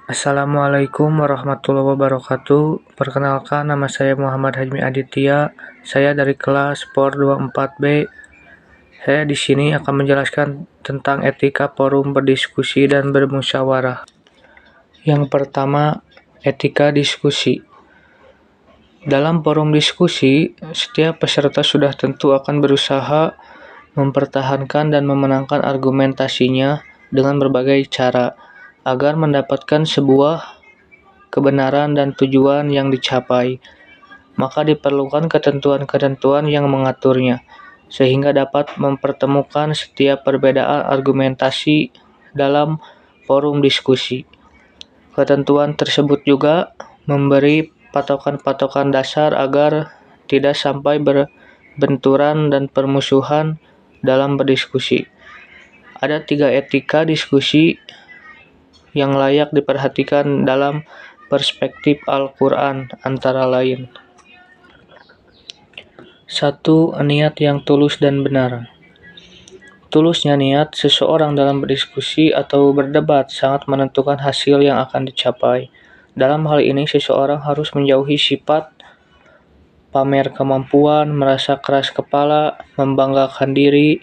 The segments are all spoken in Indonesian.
Assalamualaikum warahmatullahi wabarakatuh. Perkenalkan, nama saya Muhammad Hajmi Aditya. Saya dari kelas POR 24B. Saya di sini akan menjelaskan tentang etika forum berdiskusi dan bermusyawarah. Yang pertama, etika diskusi. Dalam forum diskusi, setiap peserta sudah tentu akan berusaha mempertahankan dan memenangkan argumentasinya dengan berbagai cara agar mendapatkan sebuah kebenaran dan tujuan yang dicapai. Maka diperlukan ketentuan-ketentuan yang mengaturnya, sehingga dapat mempertemukan setiap perbedaan argumentasi dalam forum diskusi. Ketentuan tersebut juga memberi patokan-patokan dasar agar tidak sampai berbenturan dan permusuhan dalam berdiskusi. Ada 3 etika diskusi yang layak diperhatikan dalam perspektif Al-Quran, antara lain. 1. Niat yang tulus dan benar. Tulusnya niat seseorang dalam berdiskusi atau berdebat sangat menentukan hasil yang akan dicapai. Dalam hal ini, seseorang harus menjauhi sifat pamer kemampuan, merasa keras kepala, membanggakan diri,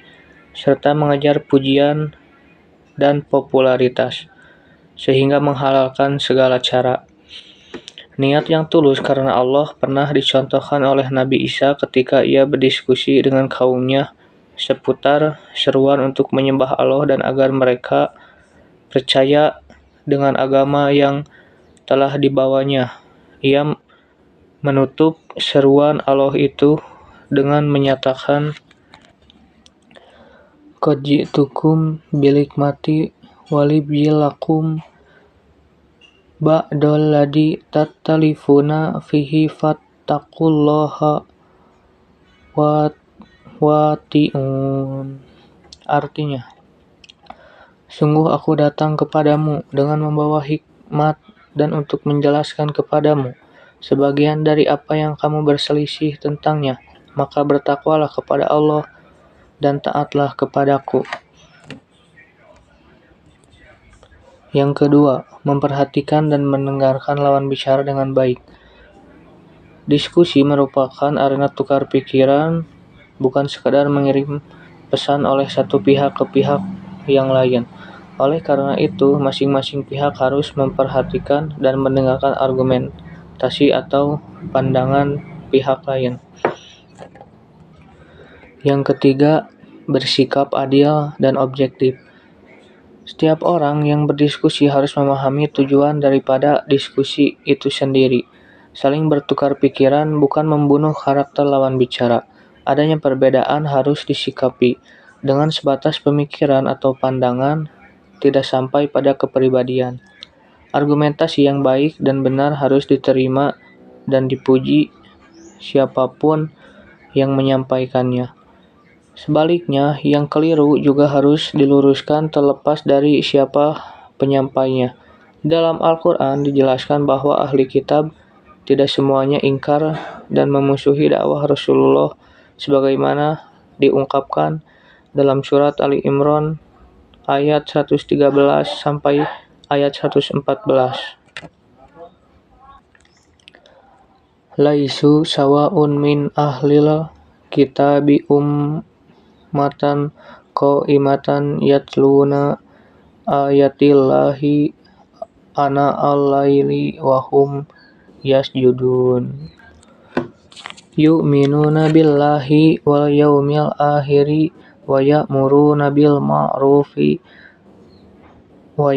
serta mengejar pujian dan popularitas, sehingga menghalalkan segala cara. Niat yang tulus karena Allah pernah dicontohkan oleh Nabi Isa ketika ia berdiskusi dengan kaumnya seputar seruan untuk menyembah Allah dan agar mereka percaya dengan agama yang telah dibawanya. Ia menutup seruan Allah itu dengan menyatakan, "Qad ji'tukum bil hikmati walibyilakum ba'dal ladzi tattalifuna fihi fattaqullaha wati'un." Artinya, sungguh aku datang kepadamu dengan membawa hikmat dan untuk menjelaskan kepadamu sebagian dari apa yang kamu berselisih tentangnya, maka bertakwalah kepada Allah dan taatlah kepadaku. Yang kedua, memperhatikan dan mendengarkan lawan bicara dengan baik. Diskusi merupakan arena tukar pikiran, bukan sekadar mengirim pesan oleh satu pihak ke pihak yang lain. Oleh karena itu, masing-masing pihak harus memperhatikan dan mendengarkan argumentasi atau pandangan pihak lain. Yang ketiga, bersikap adil dan objektif. Setiap orang yang berdiskusi harus memahami tujuan daripada diskusi itu sendiri. Saling bertukar pikiran bukan membunuh karakter lawan bicara. Adanya perbedaan harus disikapi dengan sebatas pemikiran atau pandangan, tidak sampai pada kepribadian. Argumentasi yang baik dan benar harus diterima dan dipuji siapapun yang menyampaikannya. Sebaliknya, yang keliru juga harus diluruskan terlepas dari siapa penyampainya. Dalam Al-Quran dijelaskan bahwa ahli kitab tidak semuanya ingkar dan memusuhi dakwah Rasulullah sebagaimana diungkapkan dalam surat Ali Imran ayat 113 sampai ayat 114. Laisu sawa'un min ahlil kitabi ummatan qaimatan yatluna ayatillahi ana al-laili wa hum yasjudun yu'minuna billahi wal yaumil akhiri wa ya'muruna bil ma'rufi wa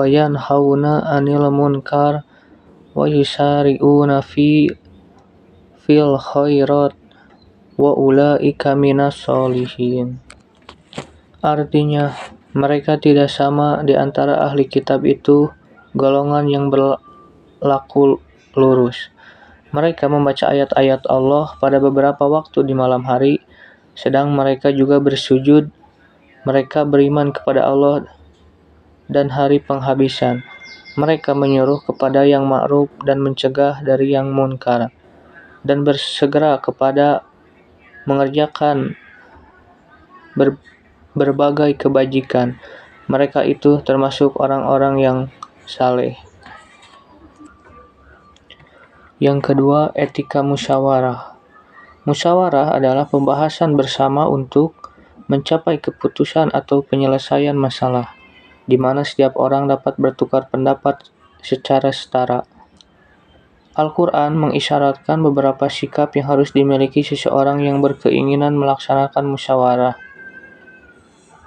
yanhauna 'anil munkar wa yusari'una fil khairat wa ulaika minas sholihin. Artinya, mereka tidak sama di antara ahli kitab itu golongan yang berlaku lurus. Mereka membaca ayat-ayat Allah pada beberapa waktu di malam hari, sedang mereka juga bersujud. Mereka beriman kepada Allah dan hari penghabisan. Mereka menyuruh kepada yang ma'ruf dan mencegah dari yang munkar, dan bersegera kepada mengerjakan berbagai kebajikan. Mereka itu termasuk orang-orang yang saleh. Yang kedua, etika musyawarah. Musyawarah adalah pembahasan bersama untuk mencapai keputusan atau penyelesaian masalah, di mana setiap orang dapat bertukar pendapat secara setara. Al-Quran mengisyaratkan beberapa sikap yang harus dimiliki seseorang yang berkeinginan melaksanakan musyawarah.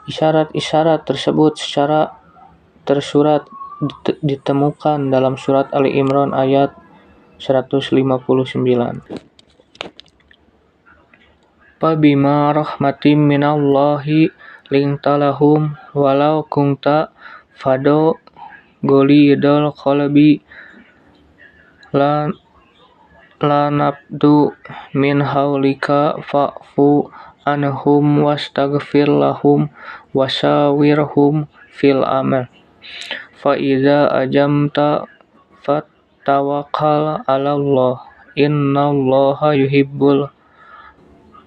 Isyarat-isyarat tersebut secara tersurat ditemukan dalam surat Ali Imran ayat 159. Fabima rahmatim minallahi lintalahum walau kunta fado golidol qalbi lanabdu min haulika fa'fu anhum wastaghfir lahum wasawirhum fil amr fa idza ajamta fattawakkal 'alallah innallaha yuhibbul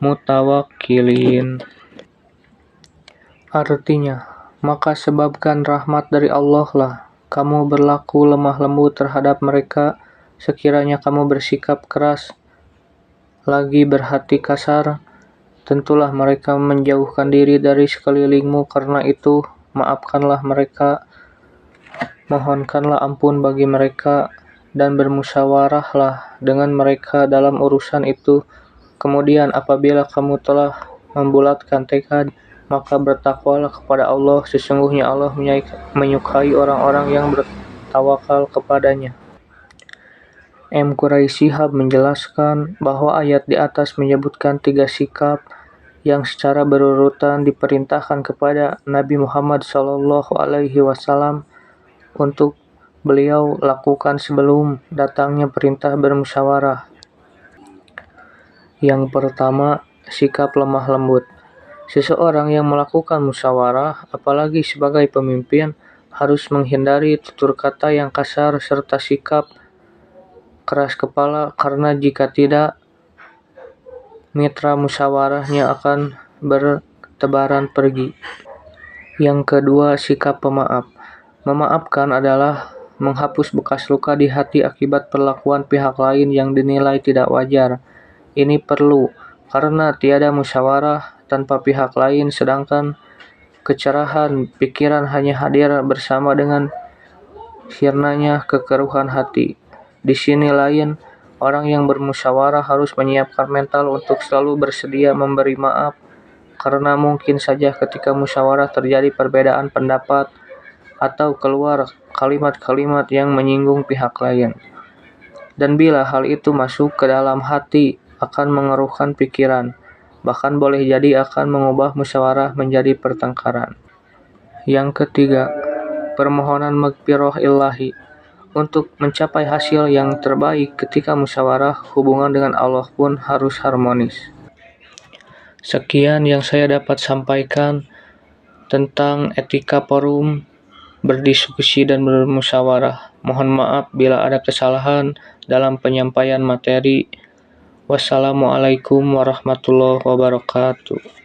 mutawakkilin. Artinya, maka sebabkan rahmat dari Allah lah kamu berlaku lemah lembut terhadap mereka. Sekiranya kamu bersikap keras lagi berhati kasar, tentulah mereka menjauhkan diri dari sekelilingmu. Karena itu, maafkanlah mereka, mohonkanlah ampun bagi mereka, dan bermusyawarahlah dengan mereka dalam urusan itu. Kemudian apabila kamu telah membulatkan tekad, maka bertakwalah kepada Allah. Sesungguhnya Allah menyukai orang-orang yang bertawakal kepadanya. M. Quraisy Shihab menjelaskan bahwa ayat di atas menyebutkan 3 sikap yang secara berurutan diperintahkan kepada Nabi Muhammad SAW untuk beliau lakukan sebelum datangnya perintah bermusyawarah. Yang pertama, sikap lemah lembut. Seseorang yang melakukan musyawarah, apalagi sebagai pemimpin, harus menghindari tutur kata yang kasar serta sikap keras kepala, karena jika tidak, mitra musyawarahnya akan bertebaran pergi. Yang kedua, sikap pemaaf. Memaafkan adalah menghapus bekas luka di hati akibat perlakuan pihak lain yang dinilai tidak wajar. Ini perlu karena tiada musyawarah tanpa pihak lain, sedangkan kecerahan pikiran hanya hadir bersama dengan sirnanya kekeruhan hati. Di sini lain, orang yang bermusyawarah harus menyiapkan mental untuk selalu bersedia memberi maaf, karena mungkin saja ketika musyawarah terjadi perbedaan pendapat atau keluar kalimat-kalimat yang menyinggung pihak lain. Dan bila hal itu masuk ke dalam hati, akan mengeruhkan pikiran, bahkan boleh jadi akan mengubah musyawarah menjadi pertengkaran. Yang ketiga, permohonan maghfirah ilahi. Untuk mencapai hasil yang terbaik ketika musyawarah, hubungan dengan Allah pun harus harmonis. Sekian yang saya dapat sampaikan tentang etika forum berdiskusi dan bermusyawarah. Mohon maaf bila ada kesalahan dalam penyampaian materi. Wassalamualaikum warahmatullahi wabarakatuh.